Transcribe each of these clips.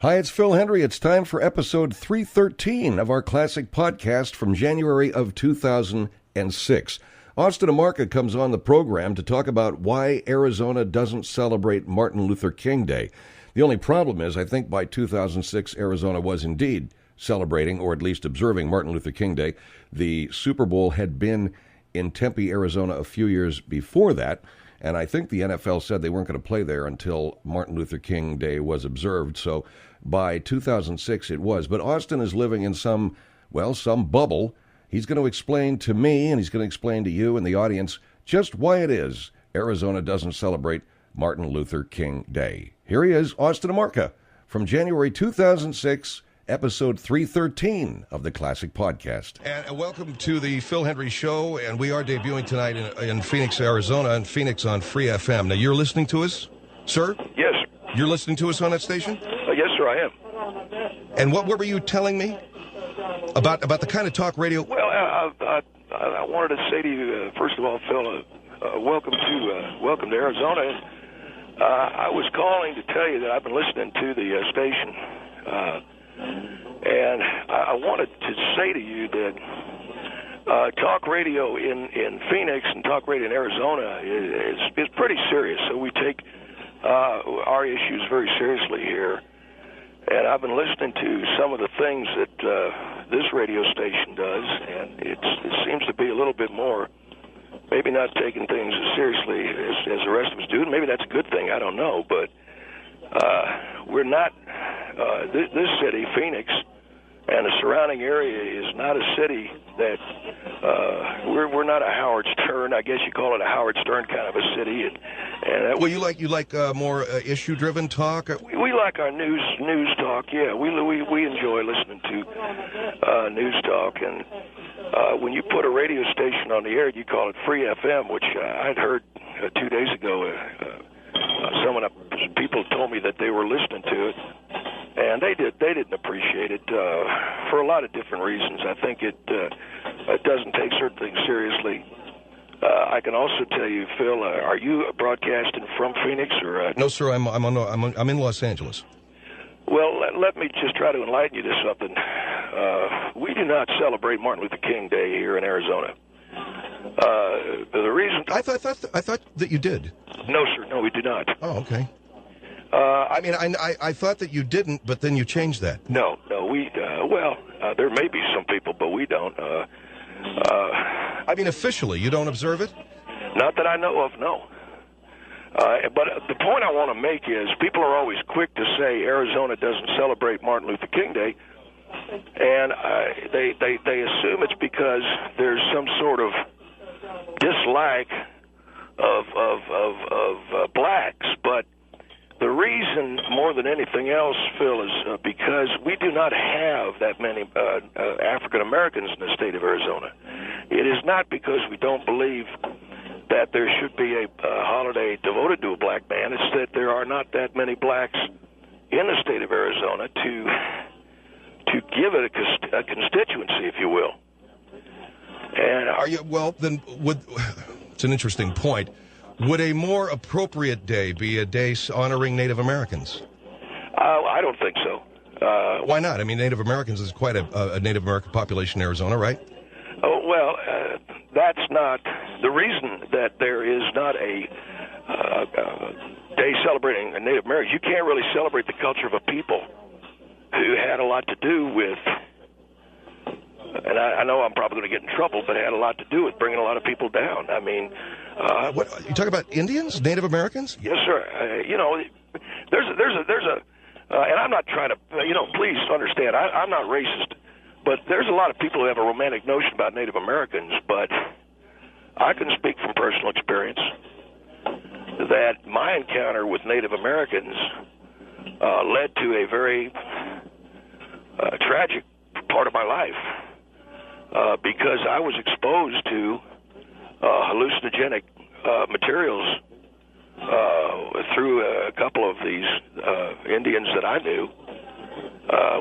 Hi, it's Phil Hendrie. It's time for episode 313 of our classic podcast from January of 2006. Austin Amarka comes on the program to talk about why Arizona doesn't celebrate Martin Luther King Day. The only problem is, I think by 2006, Arizona was indeed celebrating, or at least observing, Martin Luther King Day. The Super Bowl had been in Tempe, Arizona a few years before that, and I think the NFL said they weren't going to play there until Martin Luther King Day was observed, so by 2006 it was. But Austin is living in some bubble. He's going to explain to me, and he's going to explain to you and the audience just why it is Arizona doesn't celebrate Martin Luther King Day. Here he is, Austin Amarka, from January 2006, episode 313 of the Classic Podcast. And welcome to the Phil Hendrie Show, and we are debuting tonight in Phoenix, Arizona, and Phoenix on Free FM. Now, you're listening to us, sir? Yes. You're listening to us on that station? Yes, sir, I am. And what were you telling me about the kind of talk radio? Well, I wanted to say to you, first of all, Phil, welcome to Arizona. I was calling to tell you that I've been listening to the station, and I wanted to say to you that talk radio in Phoenix and talk radio in Arizona is pretty serious. So we take our issues very seriously here. And I've been listening to some of the things that this radio station does, and it seems to be a little bit more, maybe not taking things as seriously as the rest of us do. Maybe that's a good thing, I don't know. But we're not, this city, Phoenix, and the surrounding area is not a city that, we're not a Howard Stern, I guess you call it a Howard Stern kind of a city. And well, you like more issue-driven talk? We like our news talk, yeah. We enjoy listening to news talk, and when you put a radio station on the air, you call it Free FM, which I'd heard 2 days ago. People told me that they were listening to it, and they didn't appreciate it for a lot of different reasons. I think it doesn't take certain things seriously. I can also tell you, Phil, are you broadcasting from Phoenix or? No, sir. I'm in Los Angeles. Well, let me just try to enlighten you to something. We do not celebrate Martin Luther King Day here in Arizona. The reason I thought that you did. No, sir. No, we do not. Oh, okay. I thought that you didn't, but then you changed that. No, we. There may be some people, but we don't. Officially, you don't observe it? Not that I know of, no. But the point I want to make is people are always quick to say Arizona doesn't celebrate Martin Luther King Day, and they assume it's because there's some sort of dislike of blacks. But the reason, more than anything else, Phil, is because we do not have that many African Americans in the state of Arizona. It is not because we don't believe that there should be a holiday devoted to a black man. It's that there are not that many blacks in the state of Arizona to give it a constituency, if you will. And it's an interesting point. Would a more appropriate day be a day honoring Native Americans? I don't think so. Why not? Native Americans is quite a Native American population in Arizona, right? Oh, well, that's not the reason that there is not a day celebrating Native Americans. You can't really celebrate the culture of a people who had a lot to do with, and I know I'm probably going to get in trouble, but it had a lot to do with bringing a lot of people down. What you talk about? Indians, Native Americans? Yes, sir. There's a, and I'm not trying to, please understand, I'm not racist, but there's a lot of people who have a romantic notion about Native Americans, but I can speak from personal experience that my encounter with Native Americans led to a very tragic part of my life because I was exposed to hallucinogenic materials through a couple of these Indians that I knew.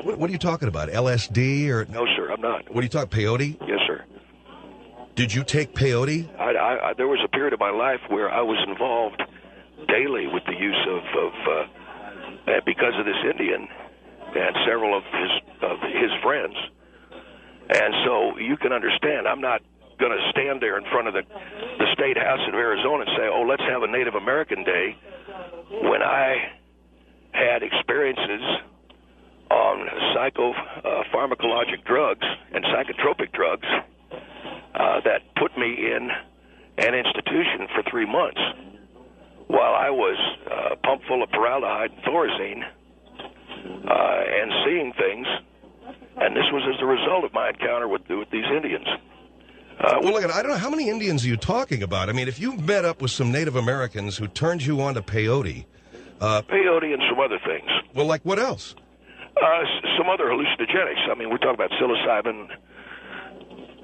What are you talking about? LSD or? No, sir, I'm not. What are you talking? Peyote? Yes, sir. Did you take peyote? There was a period of my life where I was involved daily with the use of because of this Indian and several of his friends. And so you can understand, I'm not going to stand there in front of the State House of Arizona and say, oh, let's have a Native American Day, when I had experiences on psychopharmacologic drugs and psychotropic drugs that put me in an institution for 3 months while I was pumped full of formaldehyde and Thorazine and seeing things. And this was as a result of my encounter with these Indians. Well, look, I don't know, how many Indians are you talking about? I mean, if you met up with some Native Americans who turned you on to peyote... peyote and some other things. Well, like what else? Some other hallucinogenics. I mean, we're talking about psilocybin.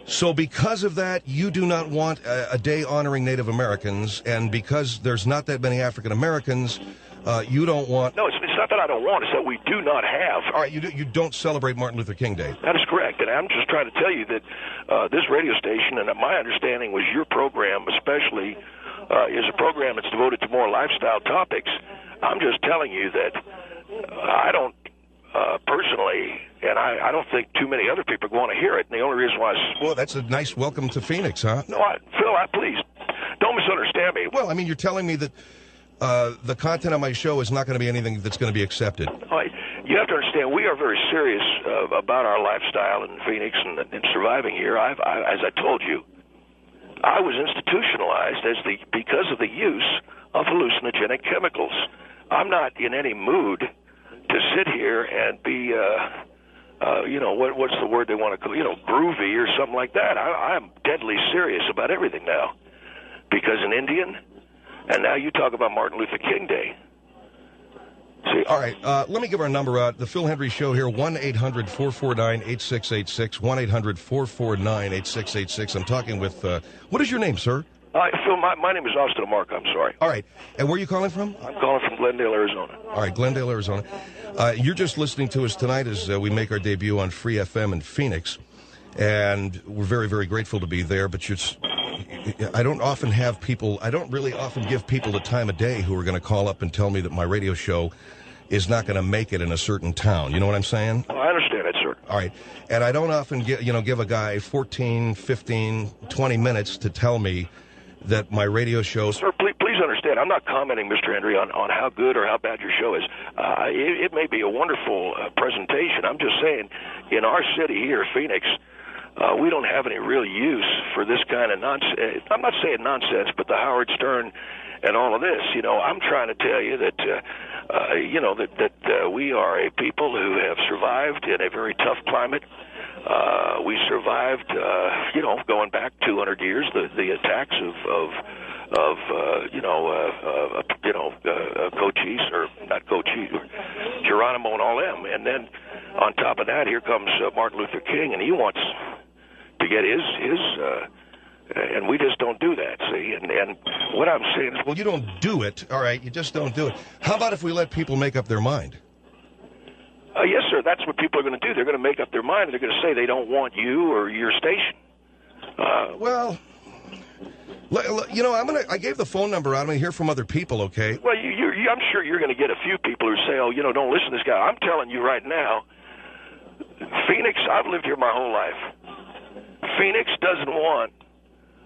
So because of that, you do not want a day honoring Native Americans, and because there's not that many African Americans, you don't want... No, it's not that I don't want, it's that we do not have. All right, you don't celebrate Martin Luther King Day. That is correct, and I'm just trying to tell you that this radio station, and my understanding was your program especially, is a program that's devoted to more lifestyle topics. I'm just telling you that I don't personally, and I don't think too many other people want to hear it, and the only reason why... Well, that's a nice welcome to Phoenix, huh? No, Phil, please, don't misunderstand me. Well, I mean, you're telling me that the content of my show is not going to be anything that's going to be accepted. You have to understand, we are very serious about our lifestyle in Phoenix and surviving here. As I told you, I was institutionalized because of the use of hallucinogenic chemicals. I'm not in any mood to sit here and be, what's the word they want to call, groovy or something like that. I'm deadly serious about everything now, because an Indian, and now you talk about Martin Luther King Day. See, all right, let me give our number out. The Phil Hendrie Show here, 1-800-449-8686, 1-800-449-8686. I'm talking with, what is your name, sir? Phil, my name is Austin Amarka. I'm sorry. All right. And where are you calling from? I'm calling from Glendale, Arizona. All right, Glendale, Arizona. You're just listening to us tonight as we make our debut on Free FM in Phoenix. And we're very, very grateful to be there. But I don't really often give people the time of day who are going to call up and tell me that my radio show is not going to make it in a certain town. You know what I'm saying? Oh, I understand that, sir. All right. And I don't often give a guy 14, 15, 20 minutes to tell me that my radio show... Sir, please understand, I'm not commenting, Mr. Hendrie, on how good or how bad your show is. It may be a wonderful presentation. I'm just saying, in our city here, Phoenix, we don't have any real use for this kind of nonsense. I'm not saying nonsense, but the Howard Stern and all of this. I'm trying to tell you that, that we are a people who have survived in a very tough climate. We survived, going back 200 years, the attacks of Cochise, or not Cochise, or Geronimo and all them. And then on top of that, here comes Martin Luther King, and he wants to get his and we just don't do that, see? And what I'm saying is... Well, you don't do it, all right, you just don't do it. How about if we let people make up their mind? Yes, sir, that's what people are going to do. They're going to make up their mind, and they're going to say they don't want you or your station. I gave the phone number out. I'm going to hear from other people, okay? Well, I'm sure you're going to get a few people who say, don't listen to this guy. I'm telling you right now, Phoenix, I've lived here my whole life. Phoenix doesn't want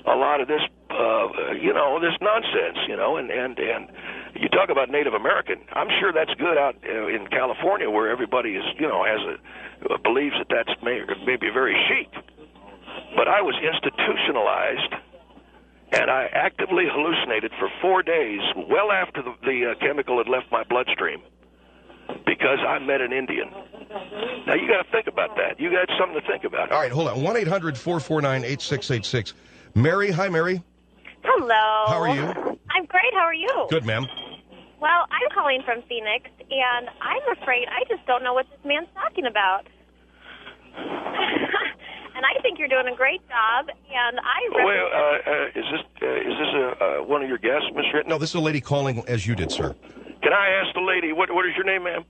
a lot of this, this nonsense, and you talk about Native American. I'm sure that's good out in California, where everybody is, believes that that's maybe very chic. But I was institutionalized, and I actively hallucinated for 4 days, well after the chemical had left my bloodstream, because I met an Indian. Now, you got to think about that. You got something to think about. All right, hold on. 1-800-449-8686. Mary, hi, Mary. Hello. How are you? I'm great. How are you? Good, ma'am. Well, I'm calling from Phoenix, and I'm afraid I just don't know what this man's talking about. And I think you're doing a great job, and is this one of your guests, Mr. No, this is a lady calling as you did, sir. Can I ask the lady, what is your name, ma'am?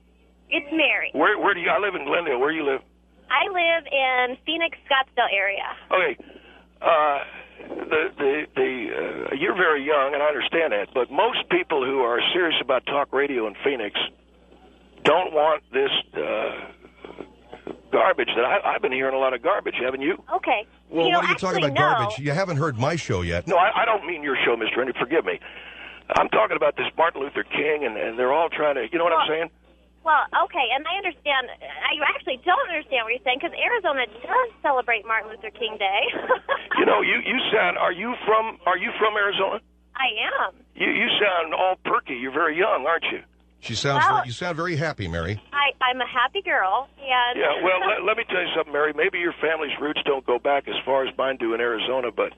It's Mary. Where do you... I live in Glendale. Where do you live? I live in Phoenix, Scottsdale area. Okay. You're very young, and I understand that, but most people who are serious about talk radio in Phoenix don't want this garbage that I've been hearing a lot of garbage, haven't you? Okay. Well, what are you talking about, no. garbage? You haven't heard my show yet. No, I don't mean your show, Mr. Hendrie. Forgive me. I'm talking about this Martin Luther King, and they're all trying to, you know what I'm saying? Well, okay, and I understand. I actually don't understand what you're saying, because Arizona does celebrate Martin Luther King Day. You know, you sound. Are you from Arizona? I am. You sound all perky. You're very young, aren't you? She sounds. Well, you sound very happy, Mary. I'm a happy girl, and Yeah. Well, let me tell you something, Mary. Maybe your family's roots don't go back as far as mine do in Arizona, but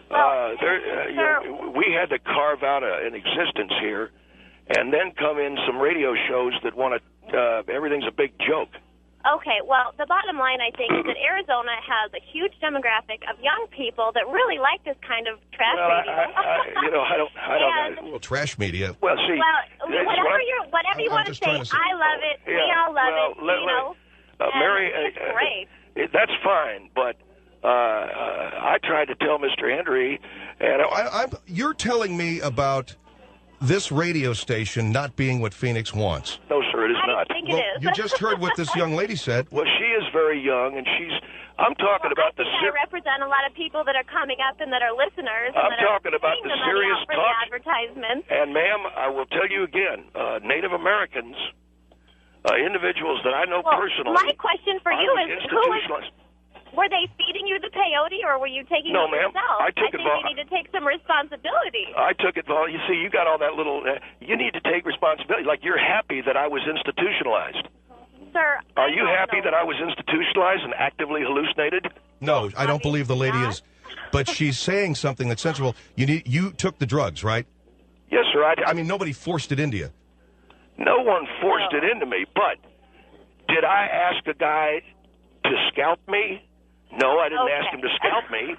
you know, we had to carve out an existence here, and then come in some radio shows that want to. Everything's a big joke. Okay, well, the bottom line, I think, is that Arizona has a huge demographic of young people that really like this kind of trash radio. I don't. Well, trash media. Well, see, Well, whatever you want to say, I love it. Yeah, we all love it. Mary, it's great. That's fine, but I tried to tell Mr. Hendrie, and You're telling me about this radio station not being what Phoenix wants. No, sir, it is not. I think Well, it is. you just heard what this young lady said. Well, she is very young, and I'm talking about I think I represent a lot of people that are coming up and that are listeners. I'm and that talking are about paying the money serious out for talk. the advertisements. And, ma'am, I will tell you again, Native Americans, individuals that I know personally. My question for you is, institutionalized. were they feeding you the peyote, or were you taking No, it ma'am. yourself? I took it think you need to take some responsibility. I took it all. You see, you got all that little. You need to take responsibility. Like, you're happy that I was institutionalized. Sir, Are you happy that I was institutionalized and actively hallucinated? No, I don't believe the lady is. But she's saying something that's sensible. You took the drugs, right? Yes, sir. I mean, nobody forced it into you. No one forced it into me, but did I ask a guy to scalp me? No, I didn't ask him to scalp me,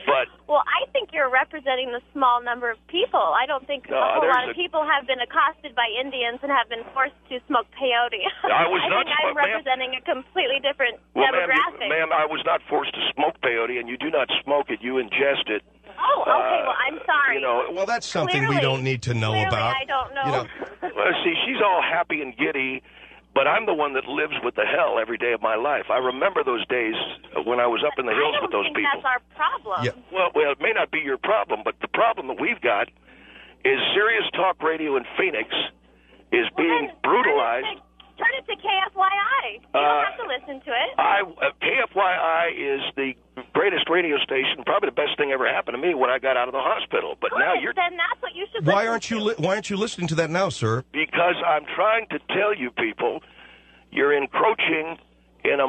but... Well, I think you're representing the small number of people. I don't think a whole lot of people have been accosted by Indians and have been forced to smoke peyote. I was not... think I'm representing a completely different demographic. Ma'am, I was not forced to smoke peyote, and you do not smoke it. You ingest it. Oh, okay. Well, I'm sorry. Well, that's something we don't need to know about. I don't know. Well, see, she's all happy and giddy, but I'm the one that lives with the hell every day of my life. I remember those days when I was up in the hills with those people. I don't think that's our problem. Yeah. Well, it may not be your problem, but the problem that we've got is Sirius Talk Radio in Phoenix is being brutalized. Turn it to KFYI. You don't have to listen to it. KFYI is the greatest radio station, probably the best thing ever happened to me when I got out of the hospital. But now you're... Then that's what you should Why aren't you listening to that now, sir? Because I'm trying to tell you people, you're encroaching in a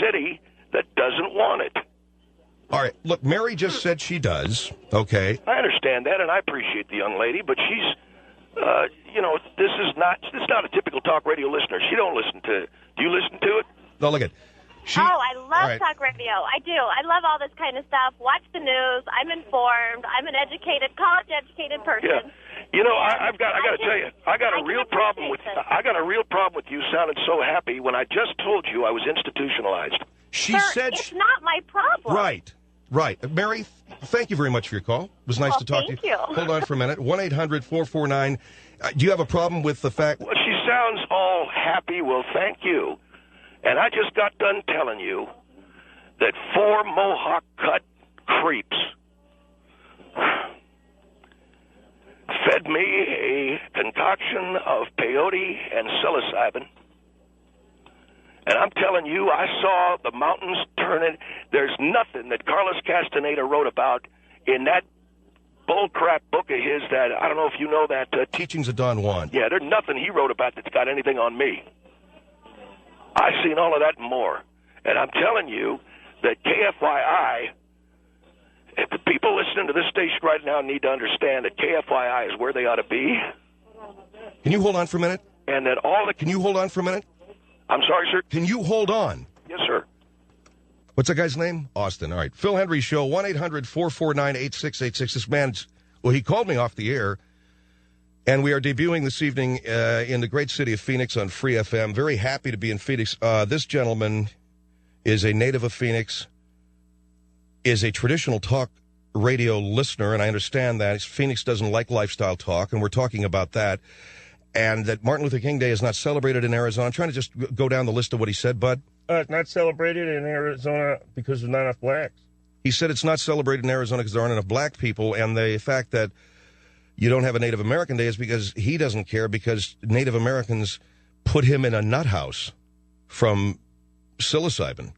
city that doesn't want it. All right, look, Mary just said she does, okay? I understand that, and I appreciate the young lady, but she's... this is not a typical talk radio listener. She don't listen to. Do you listen to it? No, look at. I love talk radio. I do. I love all this kind of stuff. Watch the news. I'm informed. I'm an educated, college-educated person. Yeah. I got to tell you, I got a real problem with you sounding so happy when I just told you I was institutionalized. She said it's not my problem. Right. Mary, thank you very much for your call. It was nice to talk to you. Thank you. Hold on for a minute. 1-800-449. Do you have a problem with the fact... Well, she sounds all happy. Well, thank you. And I just got done telling you that 4 Mohawk cut creeps fed me a concoction of peyote and psilocybin. And I'm telling you, I saw the mountains turning. There's nothing that Carlos Castaneda wrote about in that bullcrap book of his that, I don't know if you know that. Teachings of Don Juan. Yeah, there's nothing he wrote about that's got anything on me. I've seen all of that and more. And I'm telling you that KFYI, if the people listening to this station right now need to understand that KFYI is where they ought to be. Can you hold on for a minute? And that all the... Can you hold on for a minute? I'm sorry, sir? Can you hold on? Yes, sir. What's that guy's name? Austin. All right. Phil Hendrie Show, 1-800-449-8686. This man's... Well, he called me off the air, and we are debuting this evening in the great city of Phoenix on Free FM. Very happy to be in Phoenix. This gentleman is a native of Phoenix, is a traditional talk radio listener, and I understand that. Phoenix doesn't like lifestyle talk, and we're talking about that. and that Martin Luther King Day is not celebrated in Arizona. I'm trying to just go down the list of what he said, Bud. It's not celebrated in Arizona because there's not enough blacks. He said it's not celebrated in Arizona because there aren't enough black people, and the fact that you don't have a Native American Day is because he doesn't care because Native Americans put him in a nut house from psilocybin.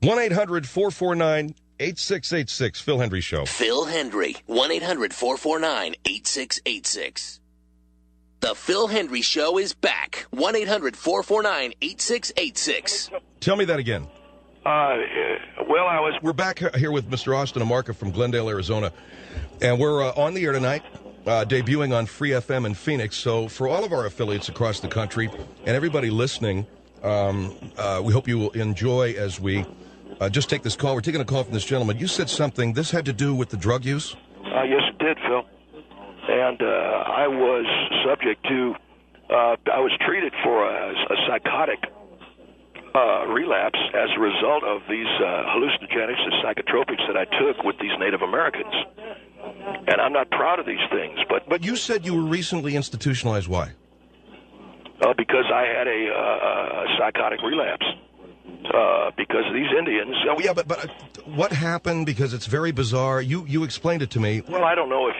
1-800-449-8686. Phil Hendrie Show. Phil Hendrie. 1-800-449-8686. The Phil Hendrie Show is back. 1-800-449-8686. Tell me that again. We're back here with Mr. Austin Amarka from Glendale, Arizona, and we're on the air tonight, debuting on Free FM in Phoenix. So for all of our affiliates across the country and everybody listening, we hope you will enjoy as we just take this call. We're taking a call from this gentleman. You said something. This had to do with the drug use? Yes, it did, Phil. And I was subject to, I was treated for a psychotic relapse as a result of these hallucinogenics and psychotropics that I took with these Native Americans. And I'm not proud of these things. But you said you were recently institutionalized. Why? Because I had a psychotic relapse. Because of these Indians. Yeah, but what happened? Because it's very bizarre. You explained it to me. Well, I don't know if...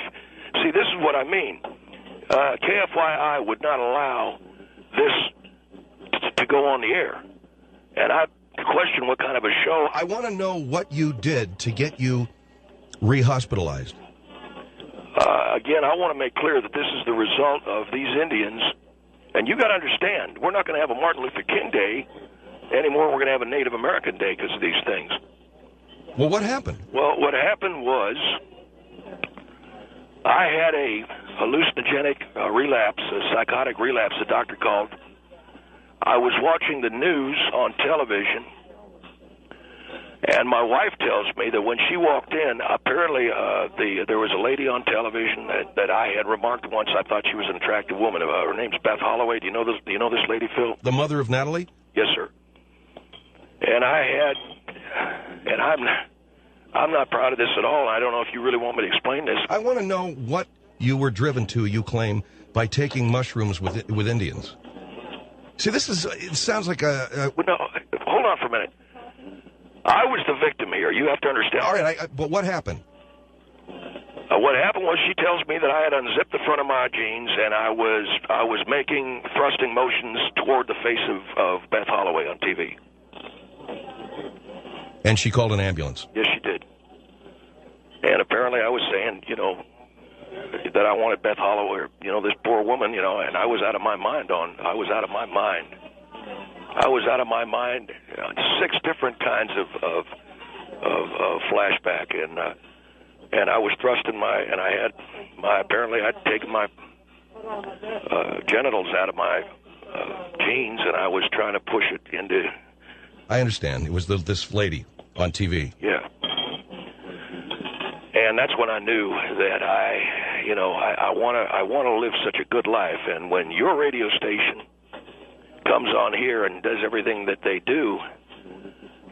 See, this is what I mean. KFYI would not allow this to go on the air. And I question what kind of a show... I want to know what you did to get you rehospitalized. Again, I want to make clear that this is the result of these Indians. And you got to understand, we're not going to have a Martin Luther King Day anymore. We're going to have a Native American Day because of these things. Well, what happened? Well, what happened was I had a hallucinogenic relapse, a psychotic relapse, the doctor called. I was watching the news on television, and my wife tells me that when she walked in, apparently there was a lady on television that I had remarked once. I thought she was an attractive woman. Her name's Beth Holloway. Do you know this lady, Phil? The mother of Natalie? Yes, sir. And I'm not proud of this at all. I don't know if you really want me to explain this. I want to know what you were driven to, you claim, by taking mushrooms with Indians. See, it sounds like a... No, hold on for a minute. I was the victim here. You have to understand. All right, but what happened? What happened was she tells me that I had unzipped the front of my jeans and I was making thrusting motions toward the face of Beth Holloway on TV. And she called an ambulance. Yes, she did. And apparently I was saying, that I wanted Beth Holloway, this poor woman, and I was out of my mind. I was out of my mind. 6 different kinds of flashback, and I was thrusting apparently I'd taken my genitals out of my jeans, and I was trying to push it into... I understand. It was this lady on TV. Yeah. And that's when I knew that I want to live such a good life. And when your radio station comes on here and does everything that they do,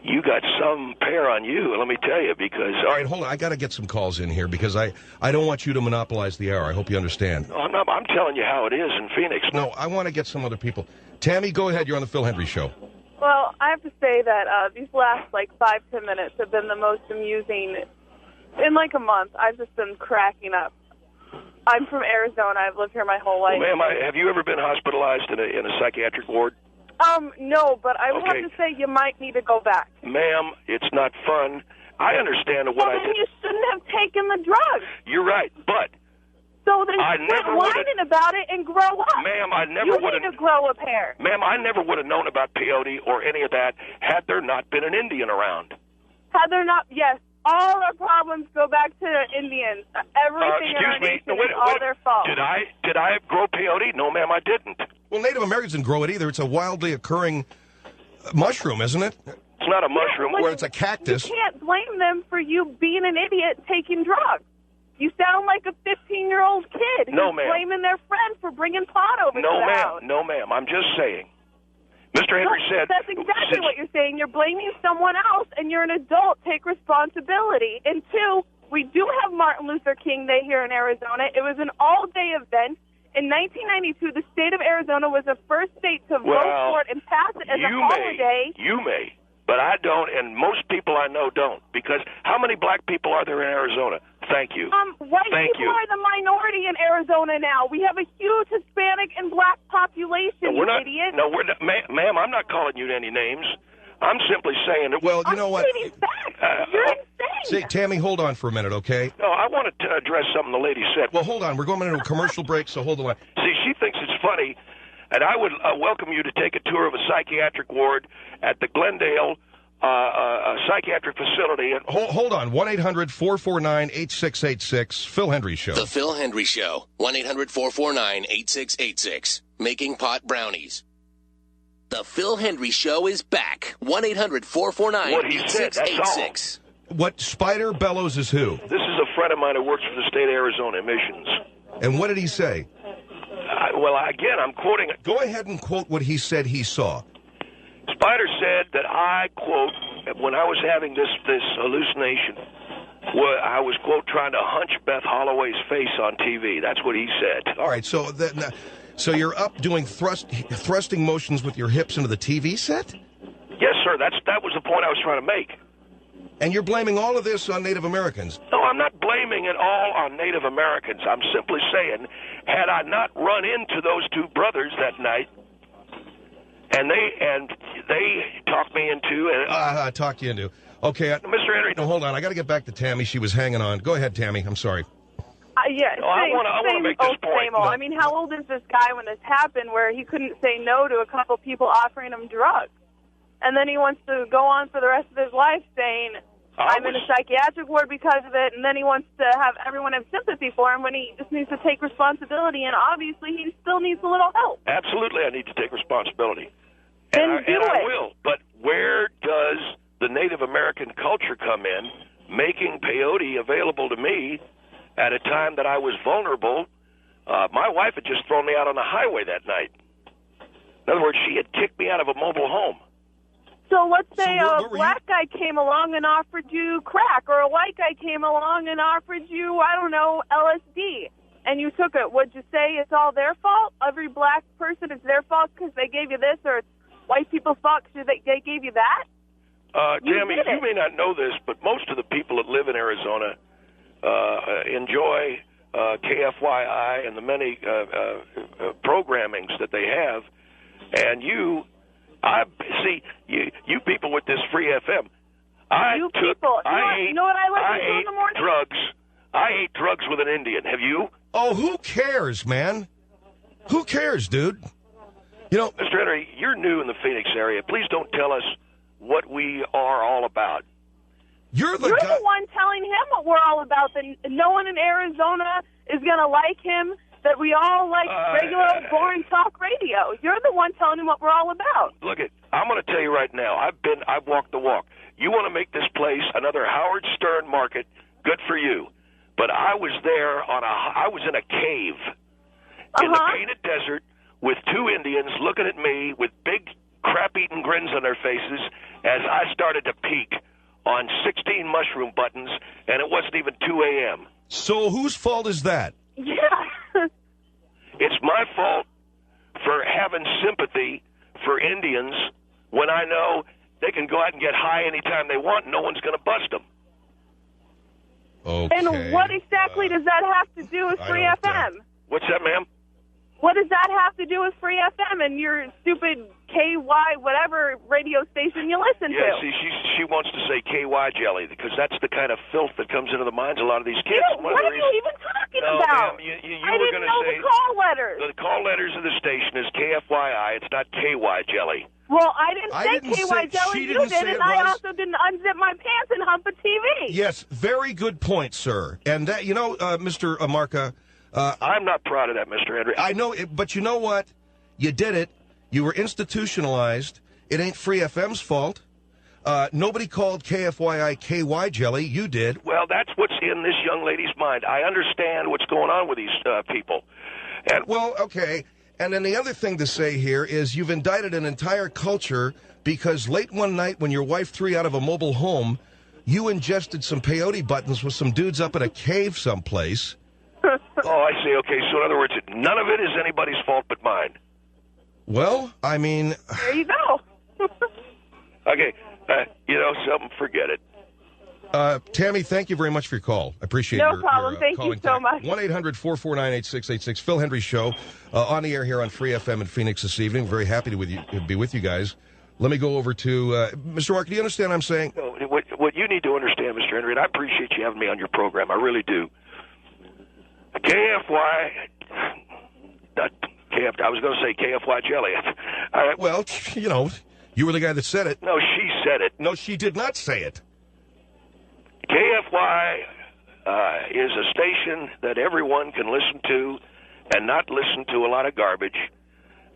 you got some pair on you, let me tell you, because... All right, hold on. I got to get some calls in here because I don't want you to monopolize the hour. I hope you understand. No, I'm telling you how it is in Phoenix. No, I want to get some other people. Tammy, go ahead. You're on the Phil Hendrie Show. Well, I have to say that these last, 5-10 minutes have been the most amusing. In a month, I've just been cracking up. I'm from Arizona. I've lived here my whole life. Well, ma'am, have you ever been hospitalized in a psychiatric ward? No, but I would have to say you might need to go back. Ma'am, it's not fun. I understand what I did. Well, then you shouldn't have taken the drugs. You're right, but... So then quit whining about it and grow up. Ma'am, I never would have... You need to grow a pair. Ma'am, I never would have known about peyote or any of that had there not been an Indian around. Had there not... Yes, all our problems go back to the Indians. Everything in our nation is all their fault. Did I grow peyote? No, ma'am, I didn't. Well, Native Americans didn't grow it either. It's a wildly occurring mushroom, isn't it? It's not a mushroom. Or it's a cactus. You can't blame them for you being an idiot taking drugs. You sound like a 15-year-old kid who's blaming their friend for bringing pot over to the house. No, ma'am. I'm just saying. Mr. Hendrie said... That's exactly what you're saying. You're blaming someone else, and you're an adult. Take responsibility. And 2, we do have Martin Luther King Day here in Arizona. It was an all-day event. In 1992, the state of Arizona was the first state to vote for it and pass it as a holiday. You may, but I don't, and most people I know don't. Because how many black people are there in Arizona? Thank you. White people are the minority in Arizona now. We have a huge Hispanic and black population, we're not, idiot. No, we're not, ma'am, I'm not calling you any names. I'm simply saying that. Well, you know what? You're insane. Say, Tammy, hold on for a minute, okay? No, I want to address something the lady said. Well, hold on. We're going into a commercial break, so hold the line. See, she thinks it's funny, and I would welcome you to take a tour of a psychiatric ward at the Glendale psychiatric facility. Hold on. 1-800-449-8686. Phil Hendrie Show. The Phil Hendrie Show. 1-800-449-8686. Making pot brownies. The Phil Hendrie Show is back. 1-800-449-8686. What Spider Bellows is who? This is a friend of mine who works for the state of Arizona Emissions. And what did he say? Again, I'm quoting it. Go ahead and quote what he said he saw. Spider said that I, quote, when I was having this hallucination, I was, quote, trying to hunch Beth Holloway's face on TV. That's what he said. All right, so you're up doing thrusting motions with your hips into the TV set? Yes, sir. That was the point I was trying to make. And you're blaming all of this on Native Americans? No, I'm not blaming it all on Native Americans. I'm simply saying, had I not run into those two brothers that night, and they talked me into... talked you into. Okay. Mr. Hendrie... No, hold on. I got to get back to Tammy. She was hanging on. Go ahead, Tammy. I'm sorry. Yeah, no, I want to make this point. No. I mean, how old is this guy when this happened where he couldn't say no to a couple people offering him drugs? And then he wants to go on for the rest of his life saying, I'm in a psychiatric ward because of it, and then he wants to have everyone have sympathy for him when he just needs to take responsibility, and obviously he still needs a little help. Absolutely, I need to take responsibility. Then and I will. But where does the Native American culture come in, making peyote available to me at a time that I was vulnerable? My wife had just thrown me out on the highway that night. In other words, she had kicked me out of a mobile home. So let's say a black guy came along and offered you crack, or a white guy came along and offered you, I don't know, LSD, and you took it. Would you say it's all their fault? Every black person, it's their fault because they gave you this, or it's white people's fault because they gave you that? Tammy, you may not know this, but most of the people that live in Arizona enjoy KFYI and the many programmings that they have, and you people with this free FM. You know what I like to do in the morning? I ate drugs with an Indian. Have you? Oh, who cares, man? Who cares, dude? You know, Mr. Hendrie, you're new in the Phoenix area. Please don't tell us what we are all about. You're the one telling him what we're all about. That no one in Arizona is going to like him. That we all like regular, boring talk radio. You're the one telling him what we're all about. Look, I'm going to tell you right now. I've walked the walk. You want to make this place another Howard Stern market? Good for you. But I was there I was in a cave in the painted desert with two Indians looking at me with big crap-eating grins on their faces as I started to peak on 16 mushroom buttons, and it wasn't even 2 a.m. So whose fault is that? Yeah. It's my fault for having sympathy for Indians when I know they can go out and get high anytime they want and no one's going to bust them. Okay. And what exactly does that have to do with Free FM? What's that, ma'am? What does that have to do with Free FM and your stupid KY whatever radio station you listen to? Yeah, see, she wants to say KY jelly because that's the kind of filth that comes into the minds of a lot of these kids. What are you even talking about? Ma'am, you I were didn't know say the call letters. The call letters of the station is KFYI. It's not KY jelly. Well, I didn't say KY jelly. You did, and I also didn't unzip my pants and hump a TV. Yes, very good point, sir. And that, Mr. Amarka, I'm not proud of that, Mr. Hendrie. I know, but you know what? You did it. You were institutionalized. It ain't Free FM's fault. Nobody called KFYI KY jelly. You did. Well, that's what's in this young lady's mind. I understand what's going on with these people. Well, okay. And then the other thing to say here is you've indicted an entire culture because late one night when your wife threw you out of a mobile home, you ingested some peyote buttons with some dudes up in a cave someplace. Oh, I see. Okay, so in other words, none of it is anybody's fault but mine. Well, I mean... There you go. Okay, something, forget it. Tammy, thank you very much for your call. I appreciate No your problem. Thank you so much. 1-800-449-8686. Phil Hendrie Show on the air here on Free FM in Phoenix this evening. Very happy to be with you guys. Let me go over to Mr. Mark. Do you understand what I'm saying? No, what you need to understand, Mr. Hendrie, and I appreciate you having me on your program. I really do. KFY... I was going to say KFY jelly. All right. Well, you were the guy that said it. No, she said it. No, she did not say it. KFY is a station that everyone can listen to and not listen to a lot of garbage.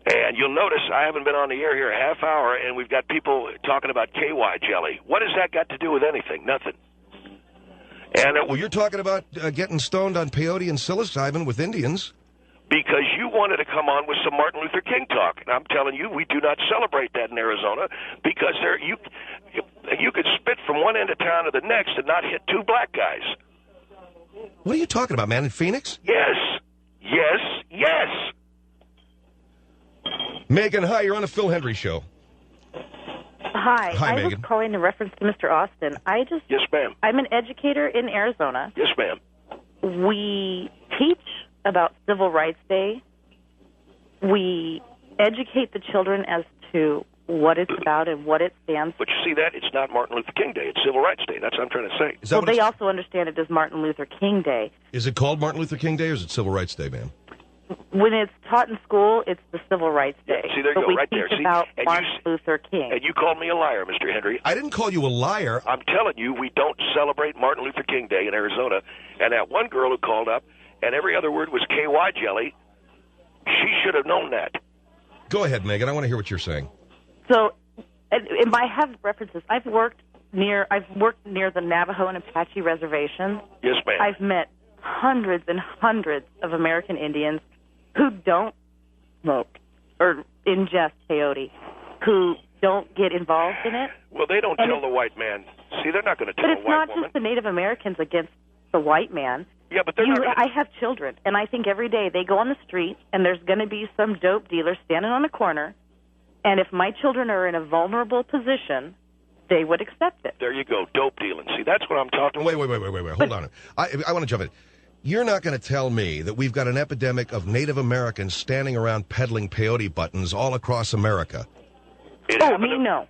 And you'll notice I haven't been on the air here a half hour, and we've got people talking about KY jelly. What has that got to do with anything? Nothing. And well, you're talking about getting stoned on peyote and psilocybin with Indians. Because you wanted to come on with some Martin Luther King talk. And I'm telling you, we do not celebrate that in Arizona because you could spit from one end of town to the next and not hit two black guys. What are you talking about, man? In Phoenix? Yes. Yes. Yes. Megan, hi. You're on the Phil Hendrie Show. Hi. Hi, Megan. Was calling in reference to Mr. Austin. Yes, ma'am. I'm an educator in Arizona. Yes, ma'am. We teach about Civil Rights Day. We educate the children as to what it's about and what it stands for. But you see that? It's not Martin Luther King Day. It's Civil Rights Day. That's what I'm trying to say. Well, they also understand it as Martin Luther King Day. Is it called Martin Luther King Day or is it Civil Rights Day, ma'am? When it's taught in school, it's the Civil Rights Day. Yeah, see, there you go, right there. See, about Martin Luther King. And you called me a liar, Mr. Hendrie. I didn't call you a liar. I'm telling you, we don't celebrate Martin Luther King Day in Arizona. And that one girl who called up, and every other word was KY jelly, she should have known that. Go ahead, Megan. I want to hear what you're saying. So, and I have references. I've worked near the Navajo and Apache reservations. Yes, ma'am. I've met hundreds and hundreds of American Indians who don't smoke or ingest peyote, who don't get involved in it. Well, they don't tell the white man. See, they're not going to tell a white woman. But it's not just the Native Americans against the white man. Yeah, but they're not gonna... I have children, and I think every day they go on the street, and there's going to be some dope dealer standing on a corner, and if my children are in a vulnerable position, they would accept it. There you go, dope dealing. See, that's what I'm talking about. Wait. Hold on. I want to jump in. You're not going to tell me that we've got an epidemic of Native Americans standing around peddling peyote buttons all across America. No.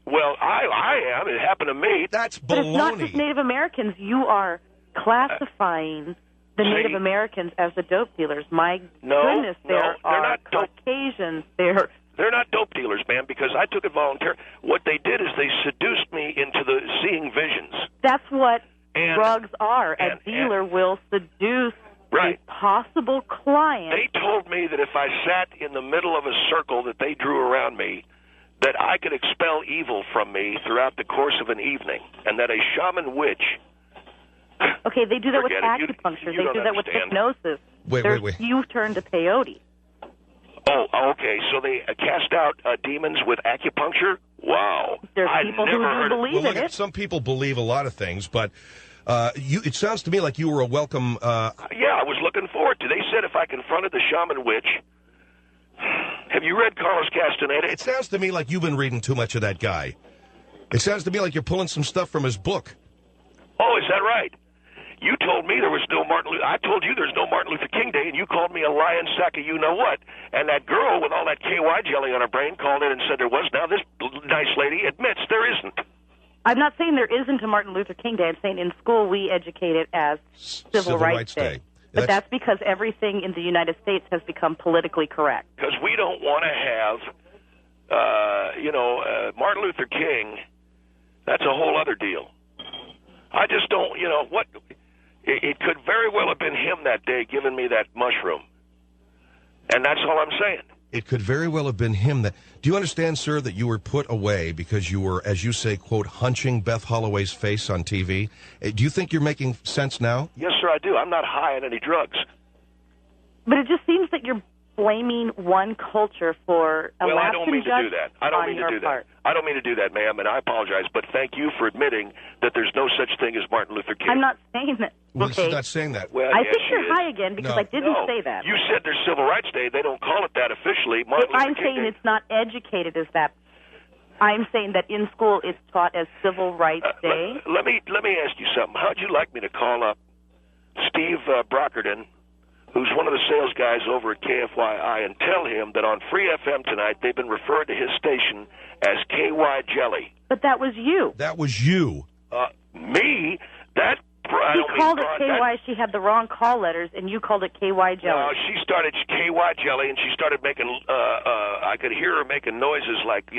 Well, I am. It happened to me. That's baloney. But it's not just Native Americans. You are classifying the Native Americans as the dope dealers. My goodness, there are not Caucasians. They're not dope dealers, man, because I took it voluntarily. What they did is they seduced me into the seeing visions. That's what drugs are. A dealer will seduce a possible client. They told me that if I sat in the middle of a circle that they drew around me, that I could expel evil from me throughout the course of an evening, and that a shaman witch... Okay, they do that with acupuncture. They do that with hypnosis. Wait. You turn to peyote. Oh, okay. So they cast out demons with acupuncture? Wow. There's people who do believe in it. Some people believe a lot of things, but it sounds to me like you were a welcome... Yeah, I was looking forward to. They said if I confronted the shaman witch... Have you read Carlos Castaneda? It sounds to me like you've been reading too much of that guy. It sounds to me like you're pulling some stuff from his book. Oh, is that right? You told me there was no I told you there's no Martin Luther King Day, and you called me a lying sack of you-know-what. And that girl with all that KY jelly on her brain called in and said there was. Now this nice lady admits there isn't. I'm not saying there isn't a Martin Luther King Day. I'm saying in school we educate it as Civil Rights Day. But that's because everything in the United States has become politically correct. Because we don't want to have, Martin Luther King, that's a whole other deal. I just don't, what... It could very well have been him that day giving me that mushroom. And that's all I'm saying. It could very well have been him that... Do you understand, sir, that you were put away because you were, as you say, quote, hunching Beth Holloway's face on TV? Do you think you're making sense now? Yes, sir, I do. I'm not high on any drugs. But it just seems that you're blaming one culture for a Well, I lapse don't in mean to do that. I don't on mean to your do part. that. I don't mean to do that, ma'am, and I apologize. But thank you for admitting that there's no such thing as Martin Luther King. I'm not saying that. Well, Okay. she's not saying that. Well, I yes, think she you're is. high again because No. I didn't No, say that. You said there's Civil Rights Day. They don't call it that officially. Martin Luther I'm King saying Day. it's not educated as that. I'm saying that in school it's taught as Civil Rights Day. Let me ask you something. How'd you like me to call up Steve Brockerton, who's one of the sales guys over at KFYI, and tell him that on Free FM tonight they've been referred to his station as KY Jelly. But that was you. That was you. Me? That I She don't mean called it fraud. KY. She had the wrong call letters, and you called it KY Jelly. No, she started KY Jelly, and she started making. I could hear her making noises like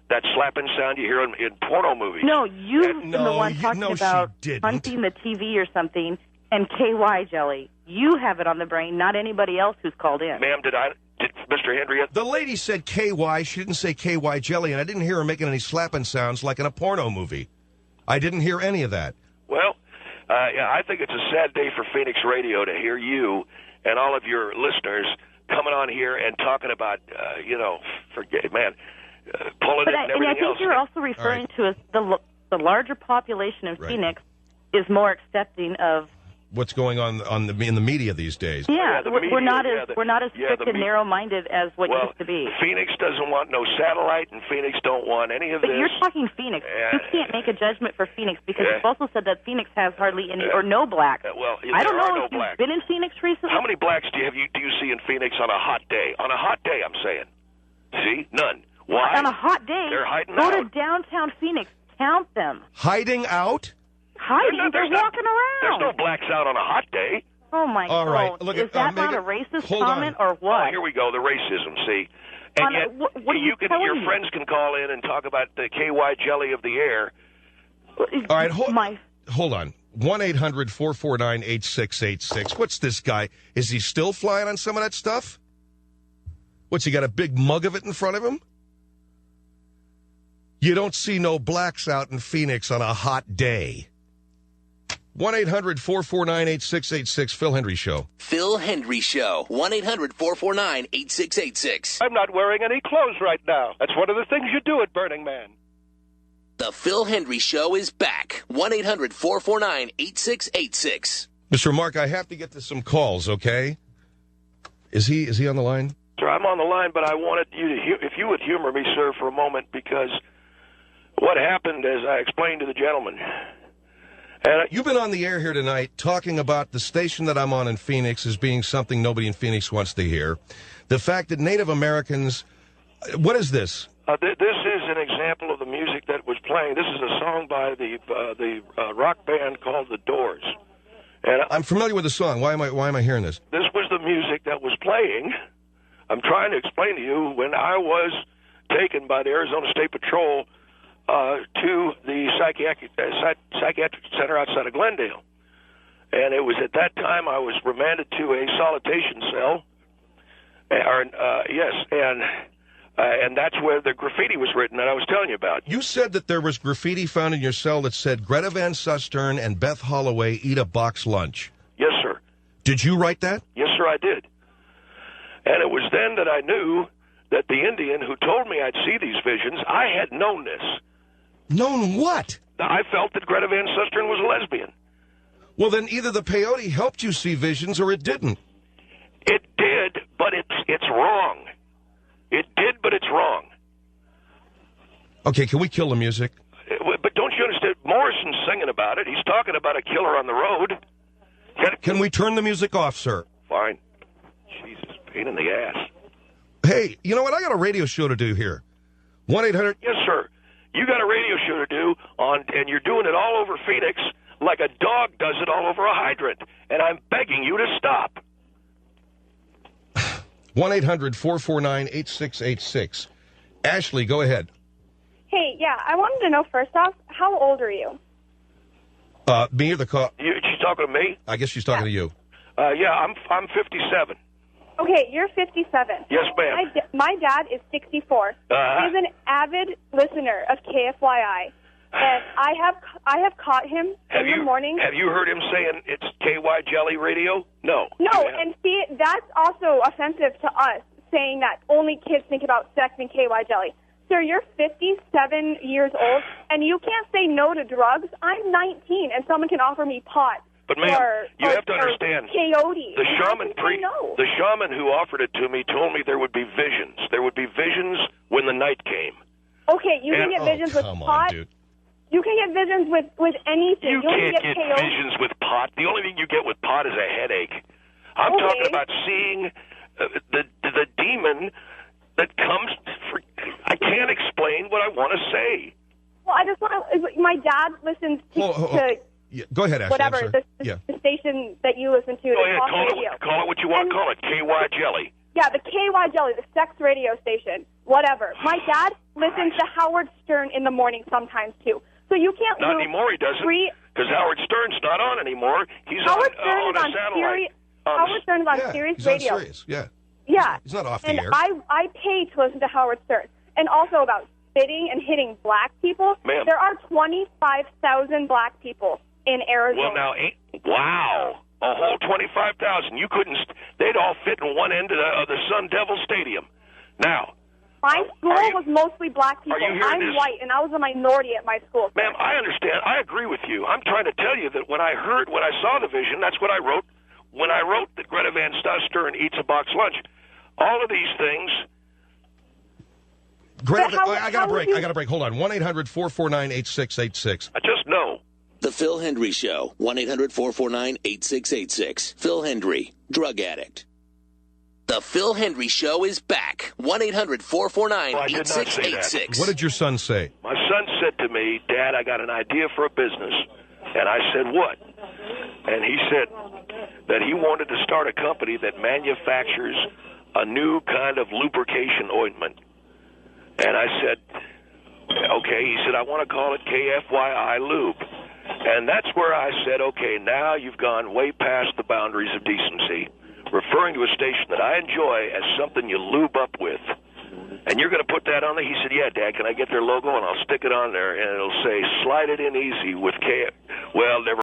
that slapping sound you hear in porno movies. No, you've been the no, one talking no, she about didn't. hunting the TV or something, and KY Jelly. You have it on the brain, not anybody else who's called in. Ma'am, did Mr. Hendrie? The lady said KY. She didn't say KY Jelly, and I didn't hear her making any slapping sounds like in a porno movie. I didn't hear any of that. Well, yeah, I think it's a sad day for Phoenix Radio to hear you and all of your listeners coming on here and talking about, pulling it and And everything I think else. you're also referring to as the larger population in Right. Phoenix is more accepting of. What's going on in the media these days? Yeah, the we're media, not yeah, as the- we're not as yeah, strict the and me- narrow-minded as what Well, used to be. Phoenix doesn't want no satellite, and Phoenix don't want any of But this. you're talking Phoenix. You can't make a judgment for Phoenix because you've also said that Phoenix has hardly any or no blacks. Well, I don't there are know no if you've blacks. been in Phoenix recently. How many blacks do you see in Phoenix on a hot day? On a hot day, I'm saying. See, none. Why? On a hot day, They're hiding go to out. downtown Phoenix. Count them. Hiding out? Hiding. They're walking around. There's no blacks out on a hot day. Oh, my All God. right, look Is at- that not Megan, a racist hold comment on. or what? Oh, here we go, the racism, see. And On a- yet, what are you telling your me? friends can call in and talk about the KY Jelly of the air. All right, My hold on. 1-800-449-8686. What's this guy? Is he still flying on some of that stuff? What's he got, a big mug of it in front of him? You don't see no blacks out in Phoenix on a hot day. 1-800-449-8686. Phil Hendrie Show. Phil Hendrie Show. 1-800-449-8686. I'm not wearing any clothes right now. That's one of the things you do at Burning Man. The Phil Hendrie Show is back. 1-800-449-8686. Mr. Mark, I have to get to some calls, okay? Is he on the line? Sir, I'm on the line, but I wanted you to, if you would humor me, sir, for a moment, because what happened, as I explained to the gentleman, and You've been on the air here tonight talking about the station that I'm on in Phoenix as being something nobody in Phoenix wants to hear. The fact that Native Americans... What is this? this is an example of the music that was playing. This is a song by the rock band called The Doors. And I'm familiar with the song. Why am I hearing this? this was the music that was playing. I'm trying to explain to you when I was taken by the Arizona State Patrol to the psychiatric center outside of Glendale. And it was at that time I was remanded to a solitation cell. And that's where the graffiti was written that I was telling you about. You said that there was graffiti found in your cell that said Greta Van Susteren and Beth Holloway eat a box lunch. Yes, sir. Did you write that? Yes, sir, I did. And it was then that I knew that the Indian who told me I'd see these visions, I had known this. Known what? I felt that Greta Van Susteren was a lesbian. Well, then either the peyote helped you see visions or it didn't. It did, but it's wrong. It did, but it's wrong. Okay, can we kill the music? But don't you understand? Morrison's singing about it. He's talking about a killer on the road. Can we turn the music off, sir? Fine. Jesus, pain in the ass. Hey, you know what? I got a radio show to do here. 1-800... Yes, sir. You got a radio show to do, and you're doing it all over Phoenix like a dog does it all over a hydrant. And I'm begging you to stop. 1-800-449-8686. Ashley, go ahead. Hey, yeah, I wanted to know first off, how old are you? Me or the call? She's talking to me? I guess she's talking to you. Yeah, I'm 57. Okay, you're 57. Yes, ma'am. My dad is 64. Uh-huh. He's an avid listener of KFYI. And I have caught him in the morning. Have you heard him saying it's KY Jelly Radio? No. No, and see, that's also offensive to us, saying that only kids think about sex and KY Jelly. Sir, you're 57 years old, and you can't say no to drugs. I'm 19, and someone can offer me pot. But ma'am, you have to understand, peyote. The shaman who offered it to me told me there would be visions. There would be visions when the night came. Okay, you can get visions with pot. Dude. You can get visions with anything. You can't get visions with pot. The only thing you get with pot is a headache. I'm talking about seeing the demon that comes. I can't explain what I want to say. Well, I just want to. My dad listens to yeah, go ahead, Ashley. whatever the station that you listen to. Go ahead, call it what you want to call it. KY Jelly. Yeah, the KY Jelly, the sex radio station, whatever. My dad listens to Howard Stern in the morning sometimes too. So you can't. Not anymore. He doesn't. Because Howard Stern's not on anymore. He's Howard on Stern a satellite. Howard Stern is on Sirius he's Radio. On Sirius, yeah. Yeah. He's not off the and air. I pay to listen to Howard Stern. And also about spitting and hitting black people. Ma'am. There are 25,000 black people in Arizona. Well, now, wow. A whole 25,000. You couldn't. They'd all fit in one end of the Sun Devil Stadium. Now. My school was mostly black people. I'm white, and I was a minority at my school. Ma'am, I understand. I agree with you. I'm trying to tell you that when I saw the vision, that's what I wrote. When I wrote that Greta Van Stern eats a box lunch, all of these things. Greta, I got a break. Hold on. 1-800-449-8686. I just know. The Phil Hendrie Show. 1-800-449-8686. Phil Hendrie, drug addict. The Phil Hendrie Show is back. 1-800-449-8686. What did your son say? My son said to me, Dad, I got an idea for a business. And I said, what? And he said that he wanted to start a company that manufactures a new kind of lubrication ointment. And I said, okay. He said, I want to call it KFYI Lube. And that's where I said, okay, now you've gone way past the boundaries of decency, referring to a station that I enjoy as something you lube up with. And you're going to put that on there? He said, yeah, Dad, can I get their logo? And I'll stick it on there, and it'll say, slide it in easy with K. Well, never